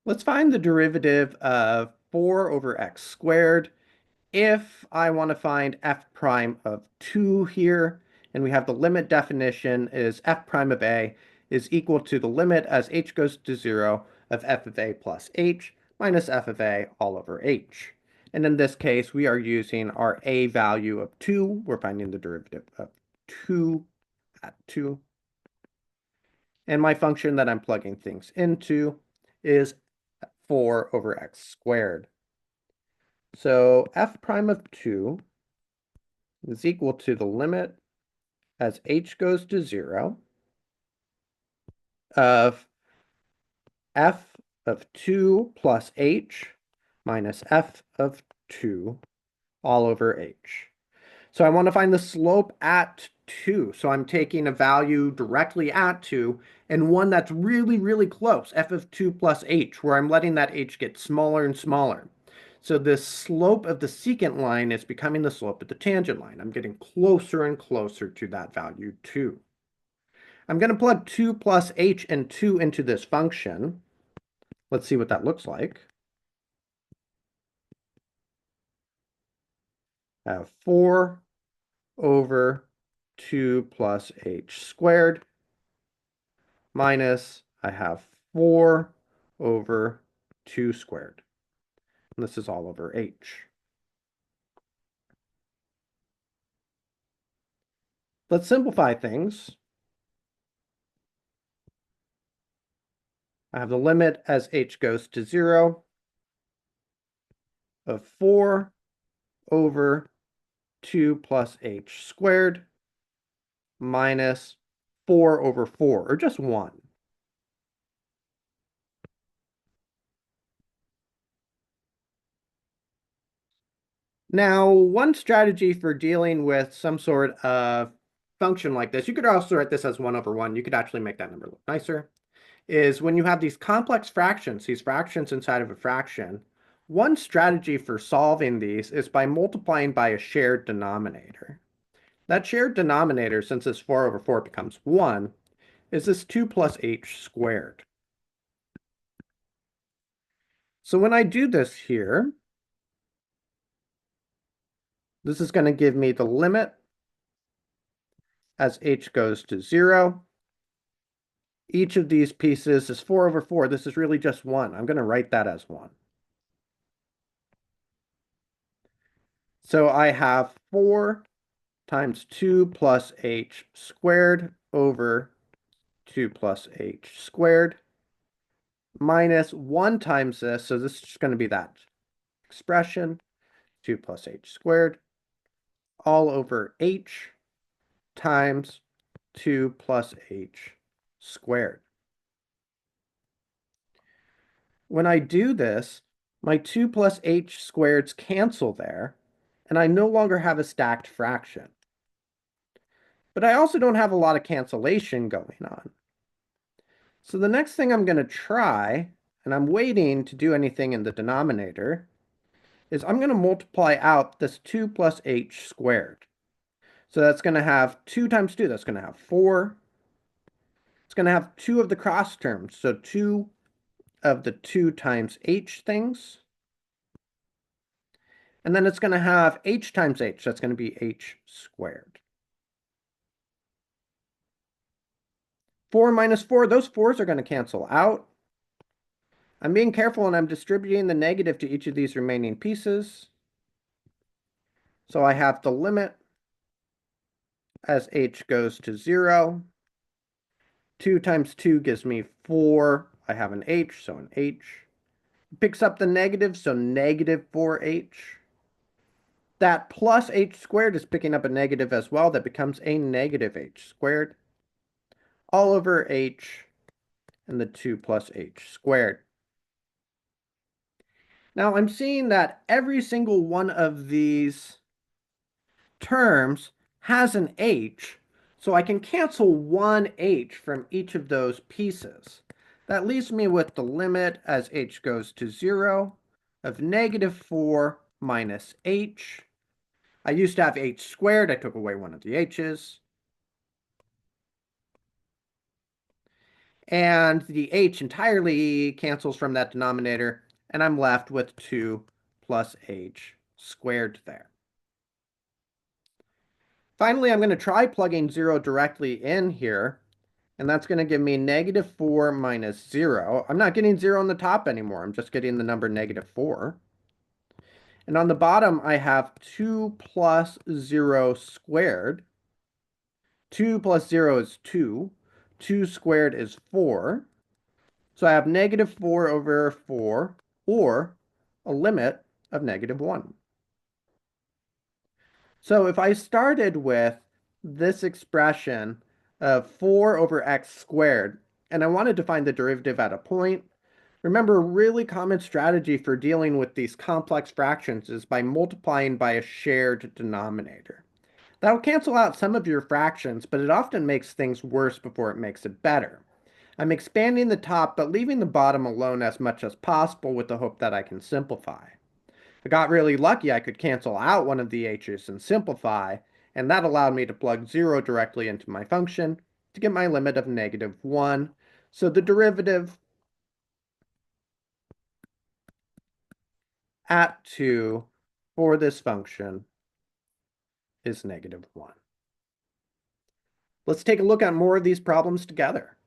Let's find the derivative of 4 over x squared if I want to find f prime of 2 here, and we have the limit definition is f prime of a is equal to the limit as h goes to 0 of f of a plus h minus f of a all over h. And in this case, we are using our a value of 2. We're finding the derivative of 2 at 2. And my function that I'm plugging things into is 4 over x squared. So f prime of 2 is equal to the limit as h goes to 0 of f of 2 plus h minus f of 2 all over h. So I want to find the slope at 2. So I'm taking a value directly at 2 and one that's really, really close, f of 2 plus h, where I'm letting that h get smaller and smaller. So the slope of the secant line is becoming the slope of the tangent line. I'm getting closer and closer to that value 2. I'm going to plug 2 plus h and 2 into this function. Let's see what that looks like. I have 4 over 2 plus h squared minus I have 4 over 2 squared. And this is all over h. Let's simplify things. I have the limit as h goes to 0 of 4 over 2 plus h squared minus 4 over 4, or just 1. Now, one strategy for dealing with some sort of function like this, you could also write this as 1 over 1. You could actually make that number look nicer, is when you have these complex fractions, these fractions inside of a fraction, one strategy for solving these is by multiplying by a shared denominator. That shared denominator, since this 4 over 4 becomes 1, is this 2 plus h squared. So when I do this here, this is going to give me the limit as h goes to 0. Each of these pieces is 4 over 4. This is really just 1. I'm going to write that as 1. So I have 4 times 2 plus h squared over 2 plus h squared minus 1 times this. So this is just going to be that expression, 2 plus h squared, all over h times 2 plus h squared. When I do this, my 2 plus h squareds cancel there, and I no longer have a stacked fraction. But I also don't have a lot of cancellation going on. So the next thing I'm going to try, and I'm waiting to do anything in the denominator, is I'm going to multiply out this 2 plus h squared. So that's going to have 2 times 2, that's going to have 4. It's going to have 2 of the cross terms, so 2 of the 2 times h things. And then it's going to have h times h, that's going to be h squared. 4 minus 4, those 4s are going to cancel out. I'm being careful and I'm distributing the negative to each of these remaining pieces. So I have the limit as h goes to 0. 2 times 2 gives me 4. I have an h, so an h. Picks up the negative, so negative 4h. That plus h squared is picking up a negative as well. That becomes a negative h squared all over h and the 2 plus h squared. Now I'm seeing that every single one of these terms has an h, so I can cancel one h from each of those pieces. That leaves me with the limit as h goes to 0 of negative 4 minus h. I used to have h squared. I took away one of the h's. And the h entirely cancels from that denominator, and I'm left with 2 plus h squared there. Finally, I'm going to try plugging 0 directly in here, and that's going to give me -4 minus 0. I'm not getting 0 on the top anymore. I'm just getting the number -4. And on the bottom, I have 2 plus 0 squared. 2 plus 0 is 2. 2 squared is 4. So I have -4 over 4, or a limit of -1. So if I started with this expression of 4 over x squared, and I wanted to find the derivative at a point, remember, a really common strategy for dealing with these complex fractions is by multiplying by a shared denominator. That'll cancel out some of your fractions, but it often makes things worse before it makes it better. I'm expanding the top, but leaving the bottom alone as much as possible with the hope that I can simplify. If I got really lucky, I could cancel out one of the h's and simplify, and that allowed me to plug 0 directly into my function to get my limit of -1. So the derivative at 2 for this function is -1. Let's take a look at more of these problems together.